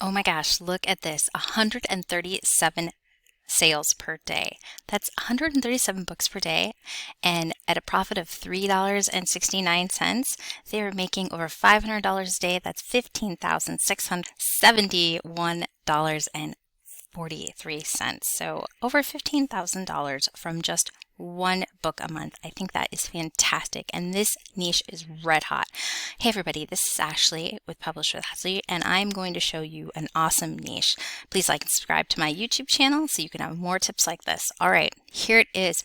Oh my gosh, look at this, 137 sales per day. That's 137 books per day, and at a profit of $3.69, they are making over $500 a day. That's $15,671.43. So over $15,000 from just one book a month. I think that is fantastic, and this niche is red hot. Hey everybody, this is Ashley with Publish with Ashley, and I'm going to show you an awesome niche. Please like and subscribe to my YouTube channel so you can have more tips like this. All right, here it is.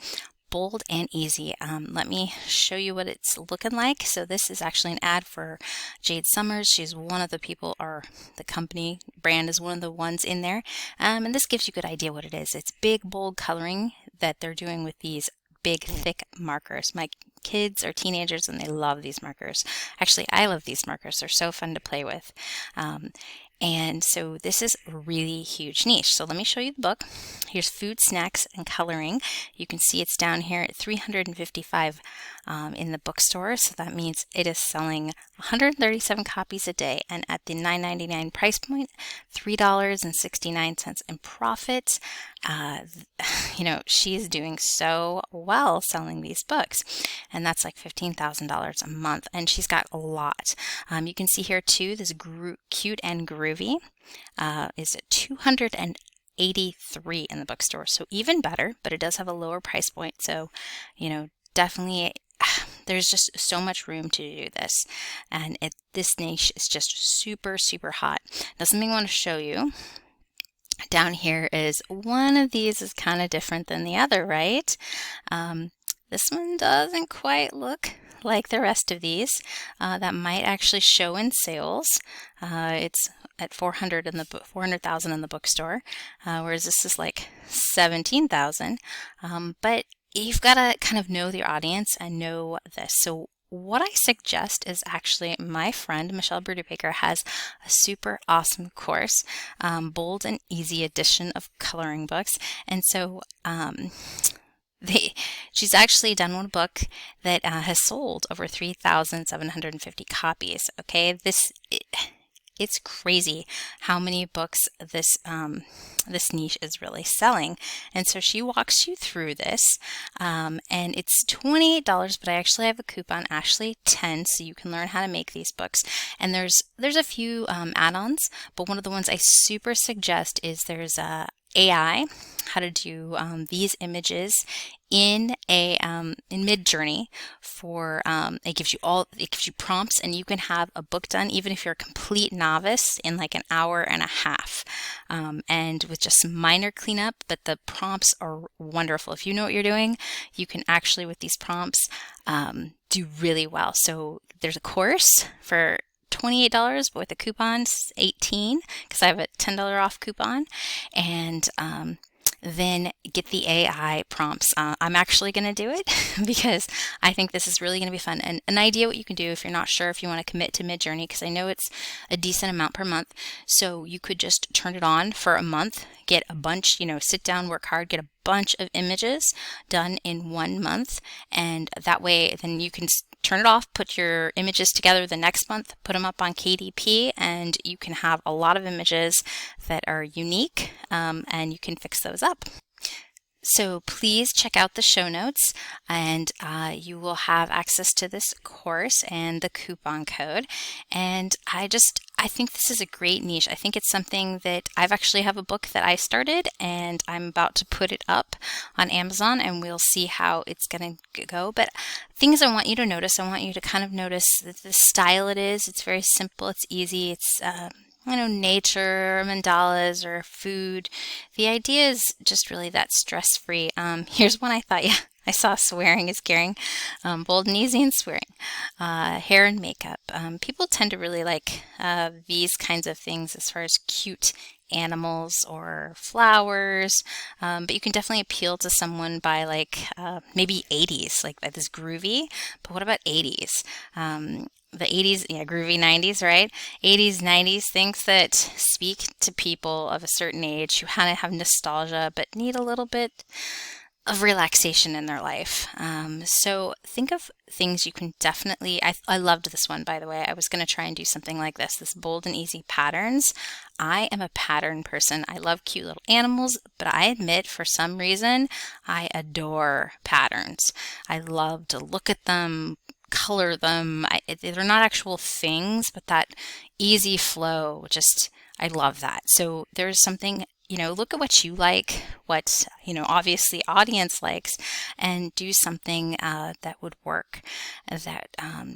Bold and easy. Let me show you what it's looking like. So this is actually an ad for Jade Summers. She's one of the people, or the company brand is one of the ones in there. And this gives you a good idea what it is. It's big, bold coloring that they're doing with these big, thick markers. My kids are teenagers and they love these markers. Actually, I love these markers. They're so fun to play with. And so this is a really huge niche. So let me show you the book. Here's food, snacks, and coloring. You can see it's down here at 355 in the bookstore. So that means it is selling 137 copies a day. And at the $9.99 price point, $3.69 in profit. She's doing so well selling these books. And that's like $15,000 a month. And she's got a lot. You can see here too, this Cute and Groovy is at 283 in the bookstore. So even better, but it does have a lower price point. So, definitely there's just so much room to do this. And this niche is just super, super hot. Now something I want to show you down here is one of these is kind of different than the other, right? This one doesn't quite look like the rest of these. That might actually show in sales. It's at 400,000 in the bookstore, whereas this is like 17,000. But you've got to kind of know your audience and know this. So what I suggest is actually my friend Michelle Bruder-Baker has a super awesome course, bold and easy edition of coloring books. And so she's actually done one book that has sold over 3,750 copies. Okay, it's crazy how many books this niche is really selling. And so she walks you through this, and it's $28, but I actually have a coupon, ASHLEY10, so you can learn how to make these books. And there's a few add-ons, but one of the ones I super suggest is there's a AI, how to do these images in Midjourney for it gives you prompts, and you can have a book done even if you're a complete novice in like an hour and a half, and with just some minor cleanup. But the prompts are wonderful. If you know what you're doing, you can actually with these prompts do really well. So there's a course for $28, but with the coupons $18 because I have a $10 off coupon, and then get the AI prompts. I'm actually going to do it because I think this is really going to be fun. And an idea what you can do if you're not sure if you want to commit to Midjourney, because I know it's a decent amount per month. So you could just turn it on for a month, get a bunch, sit down, work hard, get a bunch of images done in 1 month. And that way then you can turn it off, put your images together the next month, put them up on KDP, and you can have a lot of images that are unique, and you can fix those up. So please check out the show notes, and you will have access to this course and the coupon code. And I think this is a great niche. I think it's something that I've actually have a book that I started, and I'm about to put it up on Amazon, and we'll see how it's going to go. But things I want you to notice, I want you to kind of notice the style it is. It's very simple. It's easy. It's nature, mandalas, or food. The idea is just really that stress-free. Here's one I thought, I saw swearing is caring. Bold and easy and swearing. Hair and makeup. People tend to really like these kinds of things as far as cute animals or flowers, but you can definitely appeal to someone by like maybe 80s, like this groovy. But what about 80s? The 80s, groovy. 90s, right? 80s, 90s, things that speak to people of a certain age who kind of have nostalgia but need a little bit of relaxation in their life. So think of things you can definitely, I loved this one, by the way. I was going to try and do something like this bold and easy patterns. I am a pattern person. I love cute little animals, but I admit for some reason, I adore patterns. I love to look at them, color them. They're not actual things, but that easy flow, just, I love that. So there's something, look at what you like, what, obviously audience likes, and do something that would work, that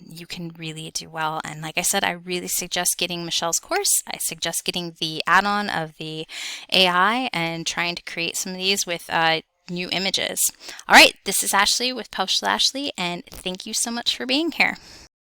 you can really do well. And like I said, I really suggest getting Michelle's course. I suggest getting the add-on of the AI and trying to create some of these with new images. All right, this is Ashley with Publish with Ashley, and thank you so much for being here.